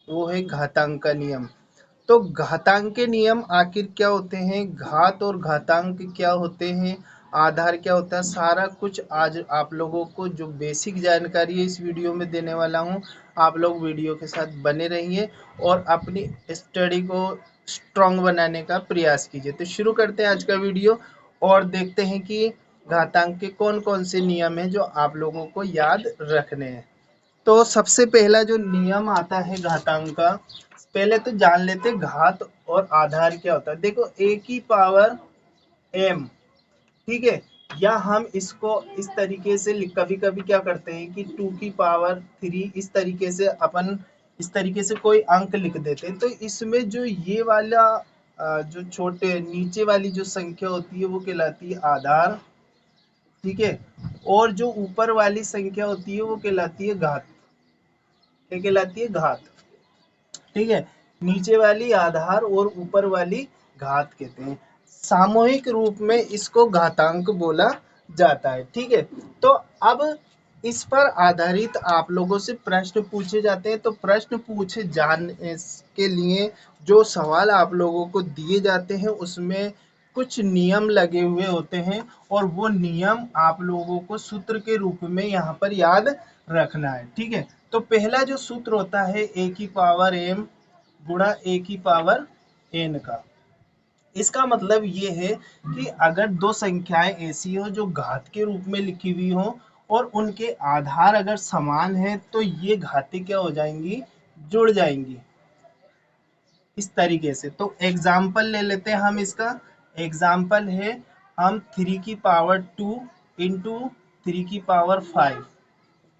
वो है घातांक का नियम। तो घातांक के नियम आखिर क्या होते हैं, घात और घातांक क्या होते हैं, आधार क्या होता है, सारा कुछ आज आप लोगों को जो बेसिक जानकारी है इस वीडियो में देने वाला हूँ। आप लोग वीडियो के साथ बने रहिए और अपनी स्टडी को स्ट्रांग बनाने का प्रयास कीजिए। तो शुरू करते हैं आज का वीडियो और देखते हैं कि घातांक के कौन कौन से नियम हैं जो आप लोगों को याद रखने हैं। तो सबसे पहला जो नियम आता है घातांक का, पहले तो जान लेते हैं घात और आधार क्या होता है। देखो ए की पावर m, ठीक है, या हम इसको इस तरीके से कभी कभी क्या करते हैं कि 2 की पावर 3, इस तरीके से अपन इस तरीके से कोई अंक लिख देते हैं। तो इसमें जो ये वाला जो छोटे नीचे वाली जो संख्या होती है वो कहलाती है आधार, ठीक है, और जो ऊपर वाली संख्या होती है वो कहलाती है घात। क्या कहलाती है, घात, ठीक है। नीचे वाली आधार और ऊपर वाली घात कहते हैं। सामूहिक रूप में इसको घातांक बोला जाता है, ठीक है। तो अब इस पर आधारित आप लोगों से प्रश्न पूछे जाते हैं। तो प्रश्न पूछे जाने के लिए जो सवाल आप लोगों को दिए जाते हैं उसमें कुछ नियम लगे हुए होते हैं और वो नियम आप लोगों को सूत्र के रूप में यहाँ पर याद रखना है, ठीक है। तो पहला जो सूत्र होता है ए की पावर m गुणा ए की पावर n का। इसका मतलब ये है कि अगर दो संख्याएं ऐसी हो जो घात के रूप में लिखी हुई हो और उनके आधार अगर समान है तो ये घातें क्या हो जाएंगी, जुड़ जाएंगी इस तरीके से। तो एग्जाम्पल ले लेते हैं हम इसका। एग्जाम्पल है हम 3 की पावर 2 इंटू 3 की पावर 5,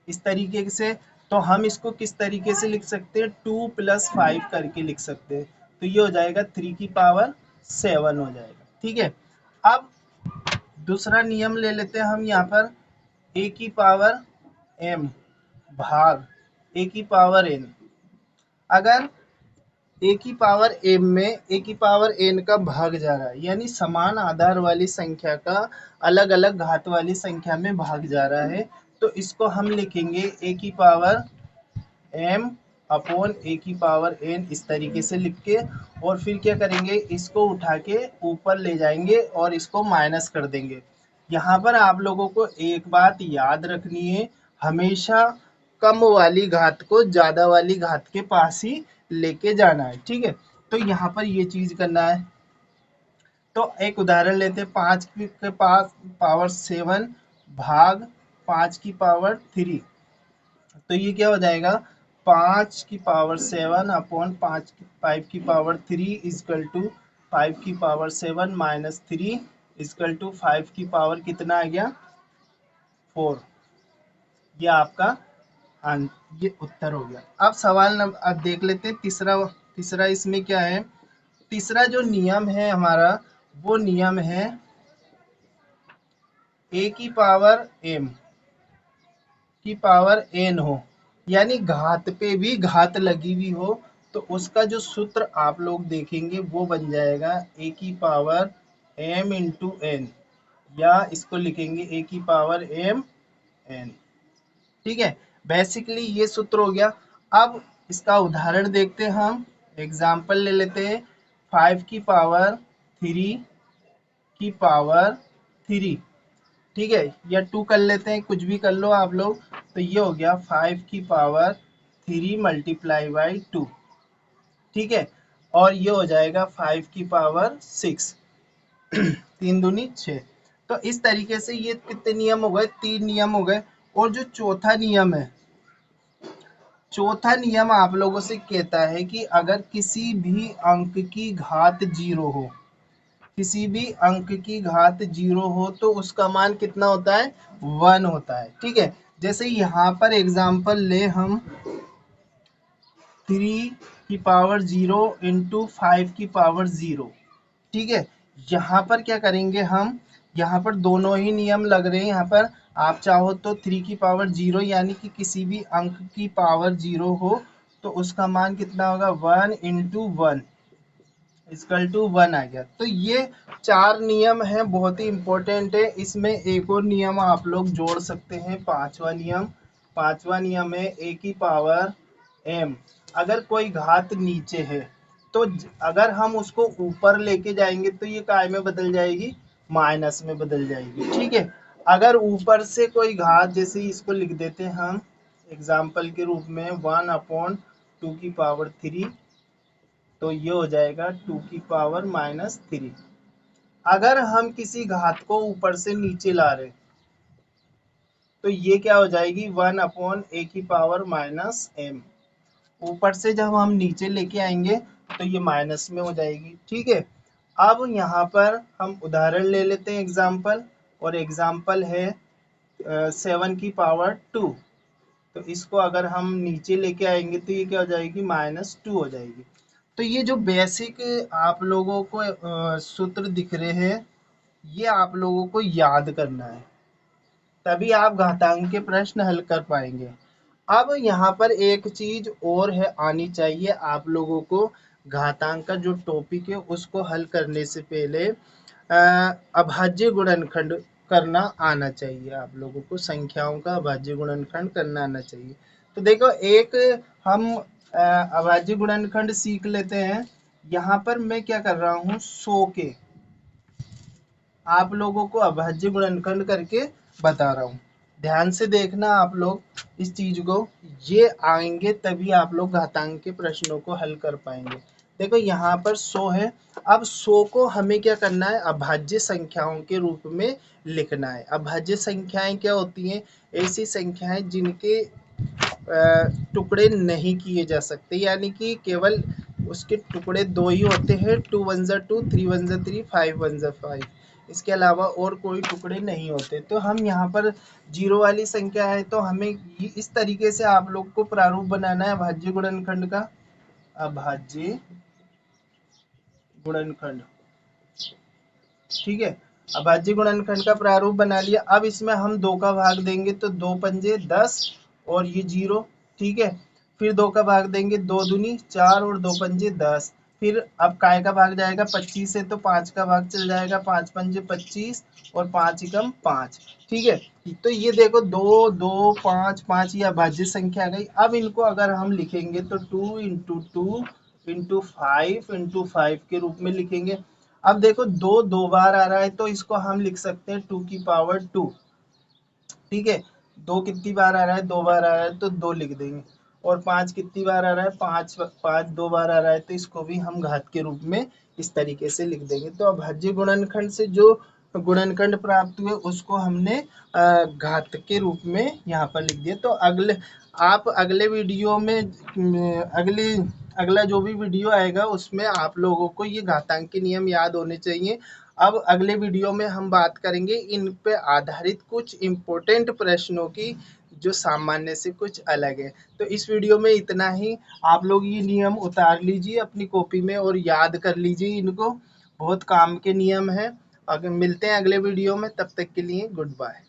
इस तरीके से। तो हम इसको किस तरीके से लिख सकते हैं, 2 + 5 करके लिख सकते हैं। तो ये हो जाएगा 3 की पावर 7 हो जाएगा, ठीक है। अब दूसरा नियम ले लेते हैं हम यहाँ पर, ए की पावर m भाग ए की पावर n। अगर ए की पावर m में ए की पावर n का भाग जा रहा है, यानी समान आधार वाली संख्या का अलग अलग घात वाली संख्या में भाग जा रहा है, तो इसको हम लिखेंगे ए की पावर m अपॉन ए की पावर n, इस तरीके से लिख के। और फिर क्या करेंगे, इसको उठा के ऊपर ले जाएंगे और इसको माइनस कर देंगे। यहाँ पर आप लोगों को एक बात याद रखनी है, हमेशा कम वाली घात को ज्यादा वाली घात के पास ही लेके जाना है, ठीक है। तो यहाँ पर ये चीज करना है। तो एक उदाहरण लेते हैं, 5 के पास पावर 7 भाग 5 की पावर 3। तो ये क्या हो जाएगा, 5 की पावर 7 अपॉन 5 की पावर 3 इजकल टू 5 की पावर 7 माइनस 3 इजकल टू 5 की पावर कितना आ गया, 4। ये आपका ये उत्तर हो गया। अब सवाल नंबर अब देख लेते हैं तीसरा। तीसरा इसमें क्या है, तीसरा जो नियम है हमारा वो नियम है ए की पावर m की पावर n हो, यानी घात पे भी घात लगी हुई हो, तो उसका जो सूत्र आप लोग देखेंगे वो बन जाएगा ए की पावर m इंटू n, या इसको लिखेंगे ए की पावर m n, ठीक है। बेसिकली ये सूत्र हो गया। अब इसका उदाहरण देखते हैं हम। एग्जाम्पल ले लेते हैं, 5 की पावर 3 की पावर 3, ठीक है, या 2 कर लेते हैं, कुछ भी कर लो आप लोग। तो ये हो गया 5 की पावर 3 मल्टीप्लाई बाई 2, ठीक है, और ये हो जाएगा 5 की पावर 6, 3 दूनी 6। तो इस तरीके से ये कितने नियम हो गए, 3 नियम हो गए। और जो चौथा नियम है, चौथा नियम आप लोगों से कहता है कि अगर किसी भी अंक की घात 0 हो, किसी भी अंक की घात 0 हो तो उसका मान कितना होता है, 1 होता है, ठीक है। जैसे यहाँ पर एग्जाम्पल ले हम, 3 की पावर 0 इंटू 5 की पावर 0, ठीक है। यहाँ पर क्या करेंगे हम, यहाँ पर दोनों ही नियम लग रहे हैं। यहाँ पर आप चाहो तो 3 की पावर 0 यानी कि किसी भी अंक की पावर 0 हो तो उसका मान कितना होगा, 1 इंटू 1 इक्वल टू 1 आ गया। तो ये 4 नियम है, बहुत ही इंपॉर्टेंट है। इसमें एक और नियम आप लोग जोड़ सकते हैं, पांचवा नियम। पांचवा नियम है ए की पावर m। अगर कोई घात नीचे है तो अगर हम उसको ऊपर लेके जाएंगे तो ये काय में बदल जाएगी, माइनस में बदल जाएगी। ठीक है, अगर ऊपर से कोई घात, जैसे इसको लिख देते हैं हम एग्जाम्पल के रूप में 1/2 तो ये हो जाएगा 2⁻³ अगर हम किसी घात को ऊपर से नीचे ला रहे तो ये क्या हो जाएगी 1/a⁻m। ऊपर से जब हम नीचे लेके आएंगे तो ये माइनस में हो जाएगी। ठीक है, अब यहाँ पर हम उदाहरण ले लेते हैं एग्जाम्पल, और एग्जाम्पल है 7⁻²। तो इसको अगर हम नीचे लेके आएंगे तो ये क्या हो जाएगी, -2 हो जाएगी। तो ये जो बेसिक आप लोगों को सूत्र दिख रहे हैं, ये आप लोगों को याद करना है, तभी आप घातांक के प्रश्न हल कर पाएंगे। अब यहाँ पर एक चीज और है आनी चाहिए आप लोगों को, घातांक का जो टॉपिक है उसको हल करने से पहले अभाज्य गुणनखंड करना आना चाहिए। आप लोगों को संख्याओं का अभाज्य गुणनखंड करना आना चाहिए। तो देखो, एक हम अभाज्य गुणनखंड सीख लेते हैं। यहाँ पर मैं क्या कर रहा हूँ, 100 के आप लोगों को अभाज्य गुणनखंड करके बता रहा हूँ। ध्यान से देखना आप लोग इस चीज को, ये आएंगे तभी आप लोग घातांक के प्रश्नों को हल कर पाएंगे। देखो यहाँ पर 100 है, अब 100 को हमें क्या करना है, अभाज्य संख्याओं के रूप में लिखना है। अभाज्य संख्याएं क्या होती हैं, ऐसी संख्याएं जिनके टुकड़े नहीं किए जा सकते, यानी कि केवल उसके टुकड़े 2 ही होते हैं, 2 1 2, 3 1 3, 5 1 5। इसके अलावा और कोई टुकड़े नहीं होते। तो हम यहाँ पर जीरो वाली संख्या है तो हमें इस तरीके से आप लोग को प्रारूप बनाना है अभाज्य गुणनखंड का। अभाज्य गुणनखंड, ठीक है, अभाज्य गुणनखंड का प्रारूप बना लिया। अब इसमें हम 2 का भाग देंगे तो 2 पंजे 10 और ये 0। ठीक है, फिर 2 का भाग देंगे, 2 दूनी 4 और 2 पंजे 10। फिर अब काय का भाग जाएगा 25 से तो 5 का भाग चल जाएगा, 5 पंजे 25 और 5 एकम 5। ठीक है, तो ये देखो 2 2 5 5 ये अभाज्य संख्या आ गई। अब इनको अगर हम लिखेंगे तो 2 × 2 × 5 × 5 के रूप में लिखेंगे। अब देखो 2 बार आ रहा है तो इसको हम लिख सकते हैं 2⁻²। ठीक है, 2 कितनी बार आ रहा है, 2 बार आ रहा है तो 2 लिख देंगे। और 5 कितनी बार आ रहा है, 5 2 बार आ रहा है तो इसको भी हम घात के रूप में इस तरीके से लिख देंगे। तो अभाज्य गुणनखंड से जो गुणनखंड प्राप्त हुए उसको हमने घात के रूप में यहाँ पर लिख दिया। तो अगले वीडियो में अगला जो भी वीडियो आएगा उसमें आप लोगों को ये घातांक के नियम याद होने चाहिए। अब अगले वीडियो में हम बात करेंगे इन पे आधारित कुछ इम्पोर्टेंट प्रश्नों की जो सामान्य से कुछ अलग है। तो इस वीडियो में इतना ही। आप लोग ये नियम उतार लीजिए अपनी कॉपी में और याद कर लीजिए इनको, बहुत काम के नियम है। अगर मिलते हैं अगले वीडियो में, तब तक के लिए गुड बाय।